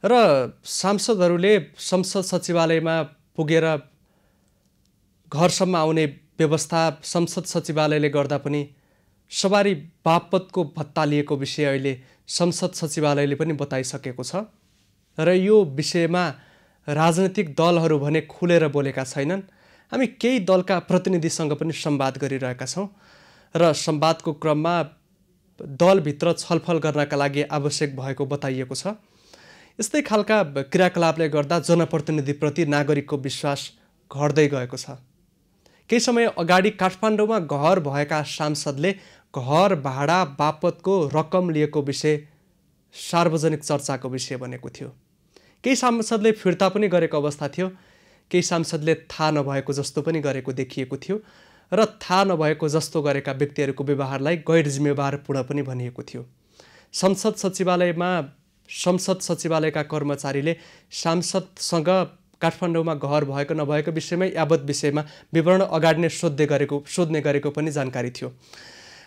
र सांसदहरूले संसद सचिवालयमा पुगेर घरसम्म आउने व्यवस्था संसद सचिवालयले गर्दा पनि सवारी बापतको भत्ता लिएको विषय अहिले संसद सचिवालयले पनि बताइसकेको छ र यो विषयमा राजनीतिक दलहरू भने खुलेर बोलेका छैनन्। हामी केही दलका प्रतिनिधिसँग पनि संवाद गरिरहेका छौँ र संवादको क्रममा दलभित्र छलफल गर्नका लागि आवश्यक भएको बताइएको छ। यस्तै खालका क्रियाकलापले गर्दा जनप्रतिनिधिप्रति नागरिकको विश्वास घट्दै गएको छ। केही समय अगाडि काठमाडौँमा घर भएका सांसदले घर भाडा बापतको रकम लिएको विषय सार्वजनिक चर्चाको विषय बनेको थियो। केही सांसदले फिर्ता पनि गरेको अवस्था थियो, केही सांसदले थाहा नभएको जस्तो पनि गरेको देखिएको थियो र थाहा नभएको जस्तो गरेका व्यक्तिहरूको व्यवहारलाई गैर जिम्मेवारपूर्ण पनि भनिएको थियो। संसद सचिवालयका कर्मचारीले सांसदसँग काठमाडौँमा घर भएको नभएको विषयमा यावत विषयमा विवरण अगाडि नै सोध्ने गरेको पनि जानकारी थियो।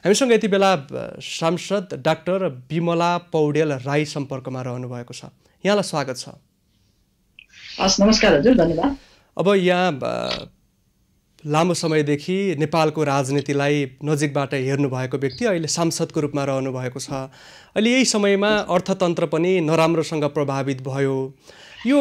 हामीसँग यति बेला सांसद डाक्टर बिमला पौडेल राई सम्पर्कमा रहनु भएको छ। यहाँलाई स्वागत छ। हस्, नमस्कार हजुर, धन्यवाद। अब यहाँ लामो समयदेखि नेपालको राजनीतिलाई नजिकबाट हेर्नु भएको व्यक्ति, अहिले सांसदको रूपमा रहनु भएको छ। अहिले यही समयमा अर्थतन्त्र पनि नराम्रोसँग प्रभावित भयो। यो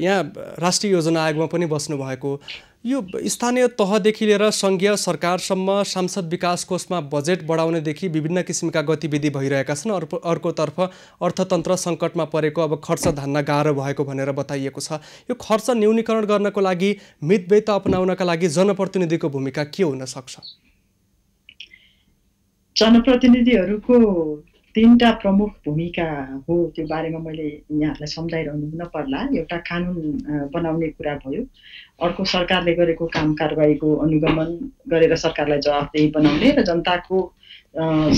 यहाँ राष्ट्रिय योजना आयोगमा पनि बस्नु भएको, यो स्थानीय तहदेखि लिएर सङ्घीय सरकारसम्म सांसद विकास कोषमा बजेट बढाउनेदेखि विभिन्न किसिमका गतिविधि भइरहेका छन्। अर्कोतर्फ अर्थतन्त्र सङ्कटमा परेको, अब खर्च धान्न गाह्रो भएको भनेर बताइएको छ। यो खर्च न्यूनीकरण गर्नको लागि, मितव्ययिता अपनाउनका लागि जनप्रतिनिधिको भूमिका के हुन सक्छ? जनप्रतिनिधिहरूको तीनटा प्रमुख भूमिका हो, त्यो बारेमा मैले यहाँहरूलाई सम्झाइरहनु नपर्ला। एउटा कानुन बनाउने कुरा भयो, अर्को सरकारले गरेको काम कारबाहीको अनुगमन गरेर सरकारलाई जवाफदेही बनाउने र जनताको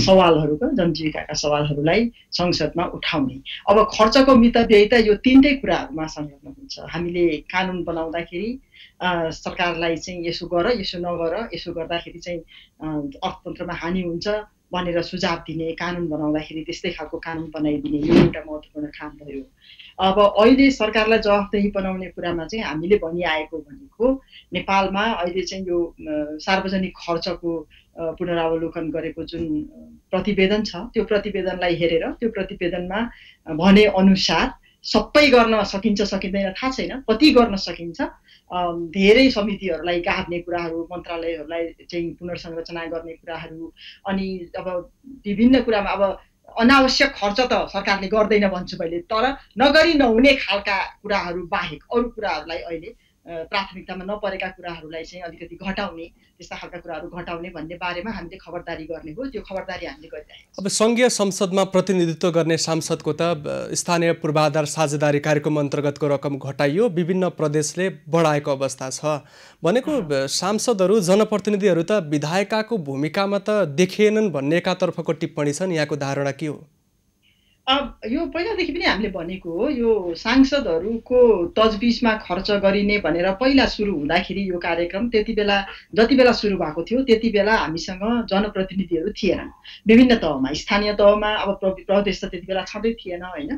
सवालहरूको, जनजीविकाका सवालहरूलाई संसदमा उठाउने। अब खर्चको मितव्ययिता, यो तीनटै कुराहरूमा संलग्न हुन्छ। हामीले कानुन बनाउँदाखेरि सरकारलाई चाहिँ यसो गर, यसो नगर, यसो गर्दाखेरि चाहिँ अर्थतन्त्रमा हानि हुन्छ भनेर सुझाव दिने, कानुन बनाउँदाखेरि त्यस्तै खालको कानुन बनाइदिने, यो एउटा महत्त्वपूर्ण काम भयो। अब अहिले सरकारलाई जवाफदेही बनाउने कुरामा चाहिँ हामीले भनिआएको भनेको नेपालमा अहिले चाहिँ यो सार्वजनिक खर्चको पुनरावलोकन गरेको जुन प्रतिवेदन छ, त्यो प्रतिवेदनलाई हेरेर त्यो प्रतिवेदनमा भने अनुसार सबै गर्न सकिन्छ सकिँदैन थाहा छैन, कति गर्न सकिन्छ, धेरै समितिहरूलाई गाड्ने कुराहरू, मन्त्रालयहरूलाई चाहिँ पुनर्संरचना गर्ने कुराहरू, अनि अब विभिन्न कुरामा अब अनावश्यक खर्च त सरकारले गर्दैन भन्छु मैले, तर नगरी नहुने खालका कुराहरू बाहेक अरू कुराहरूलाई अहिले प्राथमिकतामा नपरेका कुराहरूलाई चाहिँ अलिकति घटाउने, त्यस्ता खालका कुराहरू घटाउने भन्ने बारेमा हामीले खबरदारी गर्ने हो। त्यो खबरदारी हामीले गरिरहेका छौँ। अब सङ्घीय संसदमा प्रतिनिधित्व गर्ने सांसदको त स्थानीय पूर्वाधार साझेदारी कार्यक्रम अन्तर्गतको रकम घटाइयो, विभिन्न प्रदेशले बढाएको अवस्था छ भनेको सांसदहरू, जनप्रतिनिधिहरू त विधायकको भूमिकामा त देखिएनन् भन्ने एकातर्फको टिप्पणी छन्। यहाँको धारणा के हो? यो पहिलादेखि पनि हामीले भनेको हो, यो सांसदहरूको तजबिजमा खर्च गरिने भनेर पहिला सुरु हुँदाखेरि यो कार्यक्रम त्यति बेला जति बेला सुरु भएको थियो त्यति बेला हामीसँग जनप्रतिनिधिहरू थिएनन्। विभिन्न तहमा, स्थानीय तहमा, अब प्रदेश त त्यति बेला छँदै थिएन होइन,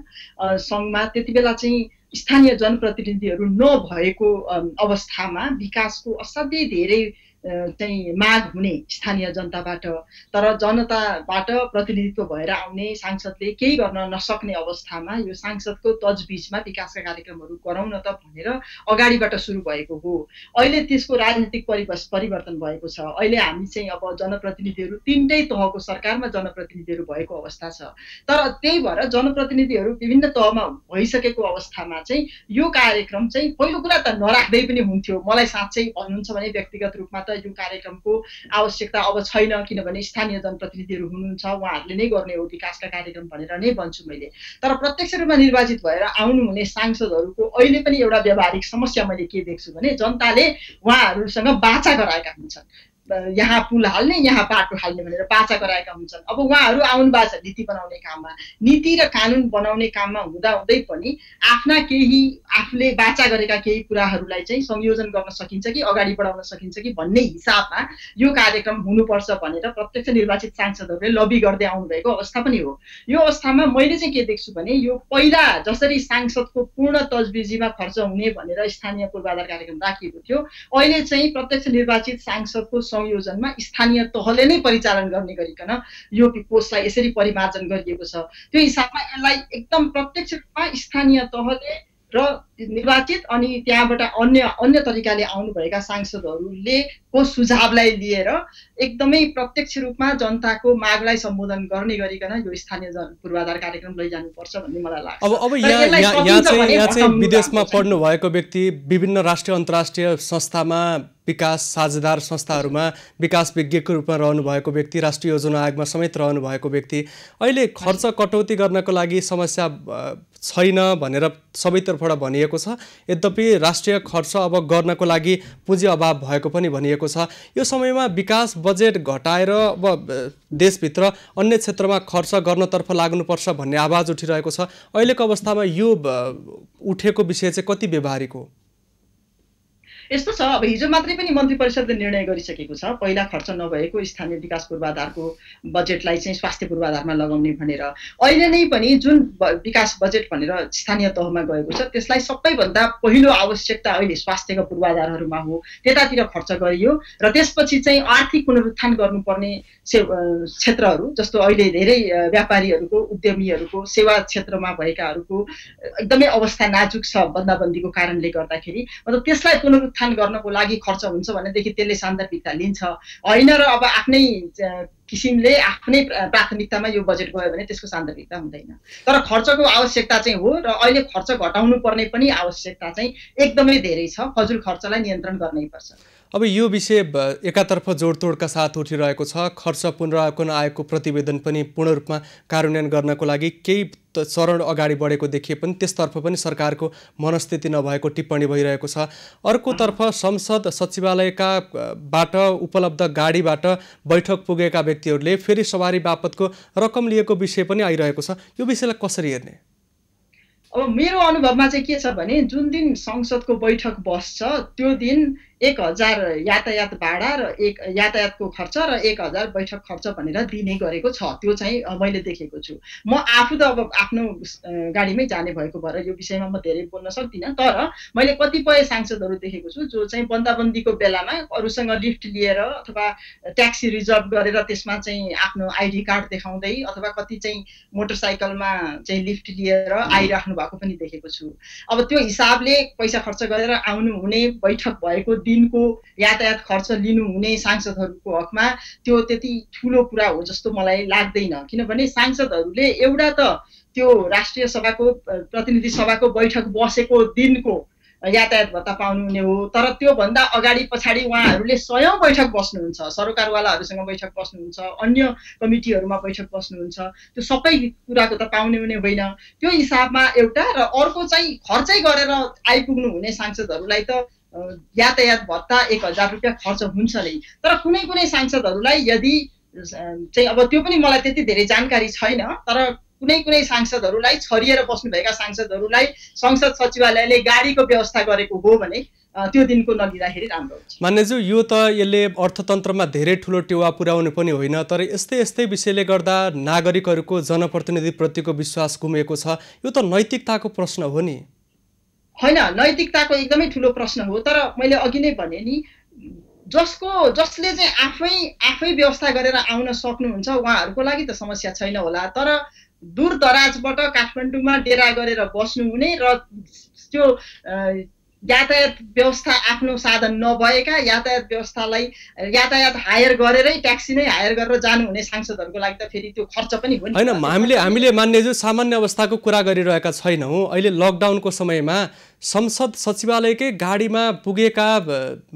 सङ्घमा त्यति बेला चाहिँ स्थानीय जनप्रतिनिधिहरू नभएको अवस्थामा विकासको असाध्यै धेरै चाहिँ माग हुने स्थानीय जनताबाट, तर जनताबाट प्रतिनिधित्व भएर आउने सांसदले केही गर्न नसक्ने अवस्थामा यो सांसदको तजबिजमा विकासका कार्यक्रमहरू गराउन त भनेर अगाडिबाट सुरु भएको हो। अहिले त्यसको राजनीतिक परिवर्तन भएको छ। अहिले हामी चाहिँ अब जनप्रतिनिधिहरू तीनटै तहको सरकारमा जनप्रतिनिधिहरू भएको अवस्था छ। तर त्यही भएर जनप्रतिनिधिहरू विभिन्न तहमा भइसकेको अवस्थामा चाहिँ यो कार्यक्रम चाहिँ पहिलो कुरा त नराख्दै पनि हुन्थ्यो। मलाई साँच्चै भन्नुहुन्छ भने व्यक्तिगत रूपमा त यो कार्यक्रमको आवश्यकता अब छैन, किनभने स्थानीय जनप्रतिनिधिहरू हुनुहुन्छ, उहाँहरूले नै गर्ने हो विकासका कार्यक्रम भनेर नै भन्छु मैले। तर प्रत्यक्ष रूपमा निर्वाचित भएर आउनुहुने सांसदहरूको अहिले पनि एउटा व्यावहारिक समस्या मैले के देख्छु भने जनताले उहाँहरूसँग बाचा गराएका हुन्छन्। यहाँ पुल हाल्ने यहाँ बाटो हाल्ने भनेर बाचा गराएका हुन्छन्। अब उहाँहरू आउनु भएको छ नीति बनाउने काममा, नीति र कानुन बनाउने काममा हुँदाहुँदै पनि आफ्ना केही आफूले बाचा गरेका केही कुराहरूलाई चाहिँ संयोजन गर्न सकिन्छ कि अगाडि बढाउन सकिन्छ कि भन्ने हिसाबमा यो कार्यक्रम हुनुपर्छ भनेर प्रत्यक्ष निर्वाचित सांसदहरूले लबी गर्दै आउनुभएको अवस्था पनि हो। यो अवस्थामा मैले चाहिँ के देख्छु भने यो पहिला जसरी सांसदको पूर्ण तजबिजीमा खर्च हुने भनेर स्थानीय पूर्वाधार कार्यक्रम राखिएको थियो, अहिले चाहिँ प्रत्यक्ष निर्वाचित सांसदको संयोजनमा स्थानीय तहले नै परिचालन गर्ने गरिकन यो कोषलाई यसरी परिमार्जन गरिएको छ। त्यो हिसाबमा यसलाई एकदम प्रत्यक्ष रूपमा स्थानीय तहले र निर्वाचित अनि त्यहाँबाट अन्य तरिकाले आउनुभएका सांसदहरूले को सुझावलाई लिएर एकदमै प्रत्यक्ष रूपमा जनताको मागलाई सम्बोधन गर्ने गरिकन यो स्थानीय पूर्वाधार कार्यक्रम लैजानुपर्छ भन्ने मलाई लाग्छ। अब यहाँ चाहिँ विदेशमा पढ्नु भएको व्यक्ति, विभिन्न राष्ट्रिय अन्तर्राष्ट्रिय संस्थामा विकास साझेदार संस्थाहरूमा विकास विज्ञको रूपमा रहनु भएको व्यक्ति, राष्ट्रिय योजना आयोगमा समेत रहनु भएको व्यक्ति, अहिले खर्च कटौती गर्नको लागि समस्या छैन भनेर सबैतर्फबाट भनिएको छ। यद्यपि राष्ट्रिय खर्च अब गर्नको लागि पुँजी अभाव भएको पनि भनिएको छ। यो समयमा विकास बजेट घटाएर अब देशभित्र अन्य क्षेत्रमा खर्च गर्नतर्फ लाग्नुपर्छ भन्ने आवाज उठिरहेको छ। अहिलेको अवस्थामा यो उठेको विषय चाहिँ कति व्यवहारिक हो? यस्तो छ, अब हिजो मात्रै पनि मन्त्री परिषदले निर्णय गरिसकेको छ पहिला खर्च नभएको स्थानीय विकास पूर्वाधारको बजेटलाई चाहिँ स्वास्थ्य पूर्वाधारमा लगाउने भनेर। अहिले नै पनि जुन विकास बजेट भनेर स्थानीय तहमा गएको छ त्यसलाई सबैभन्दा पहिलो आवश्यकता अहिले स्वास्थ्यका पूर्वाधारहरूमा हो, त्यतातिर खर्च गरियो र त्यसपछि चाहिँ आर्थिक पुनरुत्थान गर्नुपर्ने क्षेत्रहरू जस्तो अहिले धेरै व्यापारीहरूको, उद्यमीहरूको, सेवा क्षेत्रमा भएकाहरूको एकदमै अवस्था नाजुक छ बन्दाबन्दीको कारणले गर्दाखेरि। मतलब त्यसलाई पुनरुत्थान गर्नको लागि खर्च हुन्छ भनेदेखि त्यसले सान्दर्भिकता लिन्छ होइन र अब आफ्नै किसिमले आफ्नै प्राथमिकतामा यो बजेट गयो भने त्यसको सान्दर्भिकता हुँदैन। तर खर्चको आवश्यकता चाहिँ हो र अहिले खर्च घटाउनु पर्ने पनि आवश्यकता चाहिँ एकदमै धेरै छ। फजुल खर्चलाई नियन्त्रण गर्नै पर्छ। अब यो विषय एकातर्फ जोडतोडका साथ उठिरहेको छ। खर्च पुनरावलोकन आयोगको प्रतिवेदन पनि पूर्ण रूपमा कार्यान्वयन गर्नको लागि केही चरण अगाडि बढेको देखिए पनि त्यसतर्फ पनि सरकारको मनस्थिति नभएको टिप्पणी भइरहेको छ। अर्कोतर्फ संसद सचिवालयका बाट उपलब्ध गाडीबाट बैठक पुगेका व्यक्तिहरूले फेरि सवारी बापतको रकम लिएको विषय पनि आइरहेको छ। यो विषयलाई कसरी हेर्ने? अब मेरो अनुभवमा चाहिँ के छ भने जुन दिन संसदको बैठक बस्छ त्यो दिन 1000 यातायात भाडा र यातायातको खर्च र 1000 बैठक खर्च भनेर दिने गरेको छ। त्यो चाहिँ मैले देखेको छु। म आफू त अब आफ्नो गाडीमै जाने भएको भएर यो विषयमा म धेरै बोल्न सक्दिनँ, तर मैले कतिपय सांसदहरू देखेको छु जो चाहिँ बन्दाबन्दीको बेलामा अरूसँग लिफ्ट लिएर अथवा ट्याक्सी रिजर्भ गरेर त्यसमा चाहिँ आफ्नो आइडी कार्ड देखाउँदै अथवा कति चाहिँ मोटरसाइकलमा चाहिँ लिफ्ट लिएर आइराख्नु भएको पनि देखेको छु। अब त्यो हिसाबले पैसा खर्च गरेर आउनु हुने, बैठक भएको दिनको यातायात खर्च लिनुहुने सांसदहरूको हकमा त्यो त्यति ठुलो कुरा हो जस्तो मलाई लाग्दैन। किनभने सांसदहरूले एउटा त त्यो राष्ट्रिय सभाको प्रतिनिधि सभाको बैठक बसेको दिनको यातायात भत्ता पाउनुहुने हो, तर त्योभन्दा अगाडि पछाडि उहाँहरूले 100औं बैठक बस्नुहुन्छ, सरकारवालाहरूसँग बैठक बस्नुहुन्छ, अन्य कमिटीहरूमा बैठक बस्नुहुन्छ। त्यो सबै कुराको त पाउने हुने होइन। त्यो हिसाबमा एउटा र अर्को चाहिँ खर्चै गरेर आइपुग्नु हुने सांसदहरूलाई त यातायात भत्ता 1000 रुपियाँ खर्च हुन्छ नै। तर कुनै कुनै सांसदहरूलाई यदि चाहिँ अब त्यो पनि मलाई त्यति धेरै जानकारी छैन, तर कुनै कुनै सांसदहरूलाई छरिएर बस्नुभएका सांसदहरूलाई संसद सचिवालयले गाडीको व्यवस्था गरेको हो भने त्यो दिनको नलिँदाखेरि राम्रो हुन्छ। मान्यज्यू, यो त यसले अर्थतन्त्रमा धेरै ठुलो टेवा पुर्याउनु पनि होइन, तर यस्तै विषयले गर्दा नागरिकहरूको जनप्रतिनिधिप्रतिको विश्वास गुमेको छ। यो त नैतिकताको प्रश्न हो नि? होइन, नैतिकताको एकदमै ठुलो प्रश्न हो। तर मैले अघि नै भने नि जसले चाहिँ आफै व्यवस्था गरेर आउन सक्नुहुन्छ उहाँहरूको लागि त समस्या छैन होला, तर दूर दराजबाट काठमाडौँमा डेरा गरेर बस्नुहुने र त्यो यातायात व्यवस्था आफ्नो साधन नभएका यातायात हायर गरेरै ट्याक्सी नै हायर गरेर जानुहुने सांसदहरूको लागि त फेरि त्यो खर्च पनि हो नि। होइन, हामीले मान्यज्यू सामान्य अवस्थाको कुरा गरिरहेका छैनौँ। अहिले लकडाउनको समयमा संसद सचिवालयकै गाडीमा पुगेका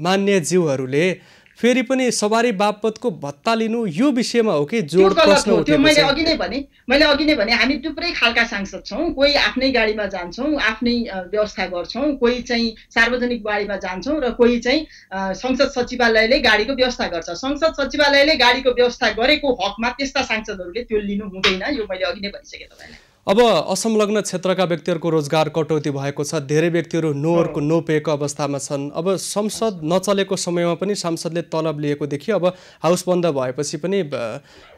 मान्यज्यूहरूले फेरि पनि सवारी बापतको भत्ता लिनु यो विषयमा हो कि त्यो जोड गलत प्रश्न हो। त्यो उठेको मैले छ? अघि नै भने हामी थुप्रै खालका सांसद छौँ। कोही आफ्नै गाडीमा जान्छौँ, आफ्नै व्यवस्था गर्छौँ, कोही चाहिँ सार्वजनिक गाडीमा जान्छौँ र कोही चाहिँ संसद सचिवालयले गाडीको व्यवस्था गर्छ। संसद सचिवालयले गाडीको व्यवस्था गरेको हकमा त्यस्ता सांसदहरूले त्यो लिनु हुँदैन। यो मैले अघि नै भनिसकेँ तपाईँलाई। अब असंलग्न क्षेत्रका व्यक्तिहरूको रोजगार कटौती भएको छ, धेरै व्यक्तिहरू नोहरूको नोपेको अवस्थामा छन्। अब संसद नचलेको समयमा पनि सांसदले तलब लिएको देखियो। अब हाउस बन्द भएपछि पनि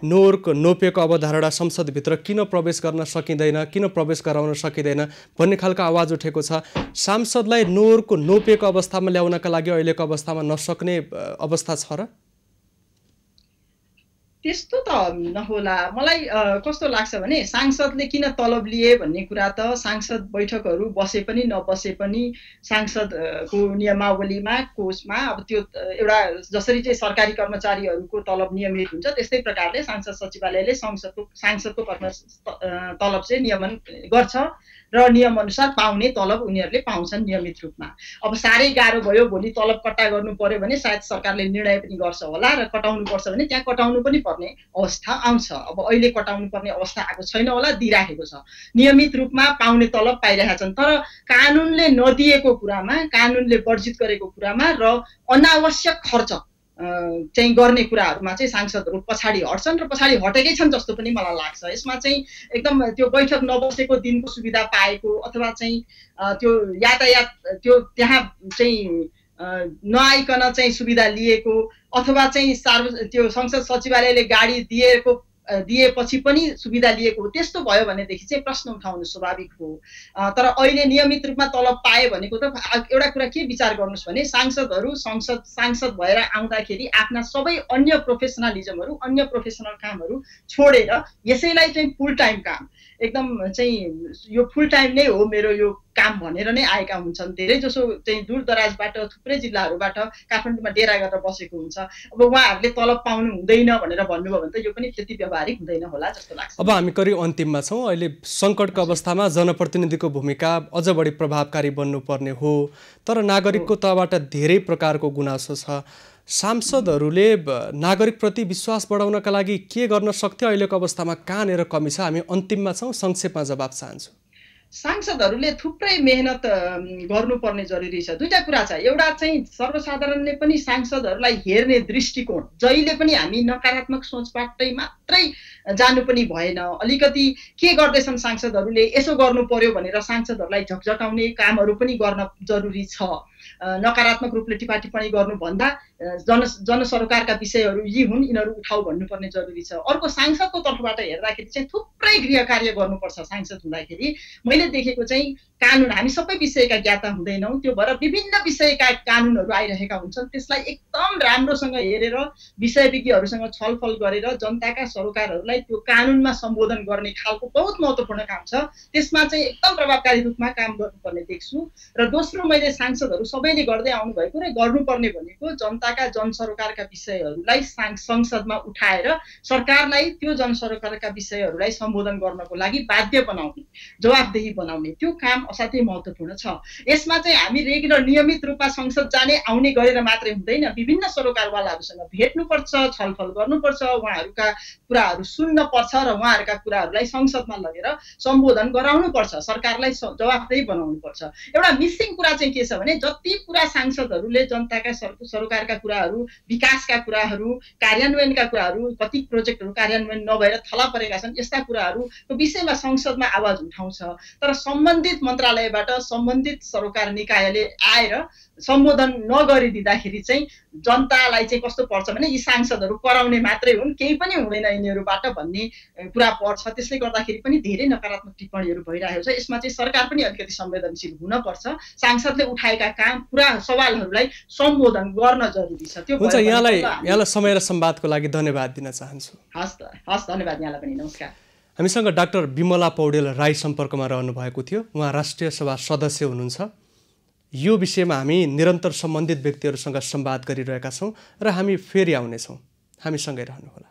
नोहरूको नोपेको अवधारणा संसदभित्र किन प्रवेश गर्न सकिँदैन, किन प्रवेश गराउन सकिँदैन भन्ने खालको आवाज उठेको छ। सांसदलाई नोहरूको नोपेको अवस्थामा ल्याउनका लागि अहिलेको अवस्थामा नसक्ने अवस्था छ र? त्यस्तो त नहोला। मलाई कस्तो लाग्छ भने सांसदले किन तलब लिए भन्ने कुरा त सांसद बैठकहरू बसे पनि नबसे पनि सांसदको नियमावलीमा कोषमा अब त्यो एउटा जसरी चाहिँ सरकारी कर्मचारीहरूको तलब नियमित हुन्छ त्यस्तै प्रकारले सांसद सचिवालयले सांसदको तलब चाहिँ नियमन गर्छ र नियमअनुसार पाउने तलब उनीहरूले पाउँछन् नियमित रूपमा। अब साह्रै गाह्रो भयो, भोलि तलब कट्टा गर्नु पर्यो भने सायद सरकारले निर्णय पनि गर्छ होला र कटाउनु पर्छ भने त्यहाँ कटाउनु पनि पर्ने अवस्था आउँछ। अब अहिले कटाउनु पर्ने अवस्था आएको छैन होला, दिइराखेको छ। नियमित रूपमा पाउने तलब पाइरहेका छन्। तर कानुनले नदिएको कुरामा, कानुनले वर्जित गरेको कुरामा र अनावश्यक खर्च चाहिँ गर्ने कुराहरूमा चाहिँ सांसदहरू पछाडि हट्छन् र पछाडि हटेकै छन् जस्तो पनि मलाई लाग्छ। यसमा चाहिँ एकदम त्यो बैठक नबसेको दिनको सुविधा पाएको अथवा चाहिँ त्यो यातायात त्यो त्यहाँ चाहिँ नआइकन चाहिँ सुविधा लिएको अथवा चाहिँ त्यो संसद सचिवालयले गाडी दिएपछि पनि सुविधा लिएको त्यस्तो भयो भनेदेखि चाहिँ प्रश्न उठाउनु स्वाभाविक हो। तर अहिले नियमित रूपमा तलब पाए भनेको त एउटा कुरा के विचार गर्नुहोस् भने सांसदहरू सांसद भएर आउँदाखेरि आफ्ना सबै अन्य प्रोफेसनलिजमहरू, अन्य प्रोफेसनल कामहरू छोडेर यसैलाई चाहिँ फुल टाइम काम, एकदम चाहिँ यो फुल टाइम नै हो मेरो यो काम भनेर नै आएका हुन्छन्। धेरै जसो चाहिँ दूर दराजबाट थुप्रै जिल्लाहरूबाट काठमाडौँमा डेरा गरेर बसेको हुन्छ। अब उहाँहरूले तलब पाउनु हुँदैन भनेर भन्नुभयो भने त यो पनि त्यति व्यावहारिक हुँदैन होला जस्तो लाग्छ। अब हामी करिब अन्तिममा छौँ। अहिले सङ्कटको अवस्थामा जनप्रतिनिधिको भूमिका अझ बढी प्रभावकारी बन्नुपर्ने हो, तर नागरिकको तहबाट धेरै प्रकारको गुनासो छ। सांसदहरूले नागरिकप्रति विश्वास बढाउनका लागि के गर्न सक्थ्यो? अहिलेको अवस्थामा कहाँनिर कमी छ? हामी अन्तिममा छौँ, संक्षेपमा जवाब चाहन्छु। सांसदहरूले थुप्रै मेहनत गर्नुपर्ने जरुरी छ। दुईटा कुरा छ। एउटा चाहिँ सर्वसाधारणले पनि सांसदहरूलाई हेर्ने दृष्टिकोण, जहिले पनि हामी नकारात्मक सोचबाटै मात्रै जानु पनि भएन। अलिकति के गर्दैछन् सांसदहरूले, यसो गर्नु पर्यो भनेर सांसदहरूलाई झकझकाउने कामहरू पनि गर्न जरुरी छ। नकारात्मक रूपले टिप्पणी गर्नुभन्दा जनसरोकारका विषयहरू यी हुन्, यिनीहरू उठाउ भन्नुपर्ने जरुरी छ। अर्को सांसदको तर्फबाट हेर्दाखेरि चाहिँ थुप्रै गृह कार्य गर्नुपर्छ। सांसद हुँदाखेरि मैले देखेको चाहिँ कानुन, हामी सबै विषयका ज्ञाता हुँदैनौँ, त्यो भएर विभिन्न विषयका कानुनहरू आइरहेका हुन्छन्। त्यसलाई एकदम राम्रोसँग हेरेर विषय विज्ञहरूसँग छलफल गरेर जनताका सरोकारहरूलाई त्यो कानुनमा सम्बोधन गर्ने खालको बहुत महत्त्वपूर्ण काम छ। त्यसमा चाहिँ एकदम प्रभावकारी रूपमा काम गर्नुपर्ने देख्छु। र दोस्रो, मैले सांसदहरू सबैले गर्दै आउनुभएको र गर्नुपर्ने भनेको जनताका जनसरोकारका विषयहरूलाई संसदमा उठाएर सरकारलाई त्यो जनसरोकारका विषयहरूलाई सम्बोधन गर्नको लागि बाध्य बनाउने, जवाफदेही बनाउने, त्यो काम असाध्यै महत्त्वपूर्ण छ। यसमा चाहिँ हामी रेगुलर नियमित रूपमा संसद जाने आउने गरेर मात्रै हुँदैन, विभिन्न सरोकारवालाहरूसँग भेट्नुपर्छ, छलफल गर्नुपर्छ, उहाँहरूका कुराहरू सुन्नुपर्छ र उहाँहरूका कुराहरूलाई संसदमा लगेर सम्बोधन गराउनुपर्छ, सरकारलाई जवाफदेही बनाउनुपर्छ। एउटा मिसिङ कुरा चाहिँ के छ भने जति पुरा सांसदहरूले जनताका सरोकारका कुराहरू, विकासका कुराहरू, कार्यान्वयनका कुराहरू, कति प्रोजेक्टहरू कार्यान्वयन नभएर थला परेका छन्, यस्ता कुराहरूको विषयमा संसदमा आवाज उठाउँछ। तर सम्बन्धित मन्त्रालयबाट सम्बन्धित सरोकार निकायले आएर सम्बोधन नगरिदिँदाखेरि चाहिँ जनतालाई चाहिँ कस्तो पर्छ भने यी सांसदहरू कराउने मात्रै हुन्, केही पनि हुँदैन यिनीहरूबाट भन्ने कुरा पर्छ। त्यसले गर्दाखेरि पनि धेरै नकारात्मक टिप्पणीहरू भइरहेको छ। यसमा चाहिँ सरकार पनि अलिकति संवेदनशील हुनपर्छ। सांसदले उठाएका काम पुरा सवालहरूलाई सम्बोधन गर्न जरुरी छ। त्यो हुन्छ। यहाँलाई समय र संवादको लागि धन्यवाद दिन चाहन्छु। हस्, धन्यवाद यहाँलाई पनि। नमस्कार। हामीसँग डाक्टर बिमला पौडेल राई सम्पर्कमा रहनु भएको थियो। उहाँ राष्ट्रिय सभा सदस्य हुनुहुन्छ। यो विषयमा हामी निरन्तर सम्बन्धित व्यक्तिहरूसँग संवाद गरिरहेका छौँ र हामी फेरि आउनेछौँ। हामीसँगै रहनुहोला।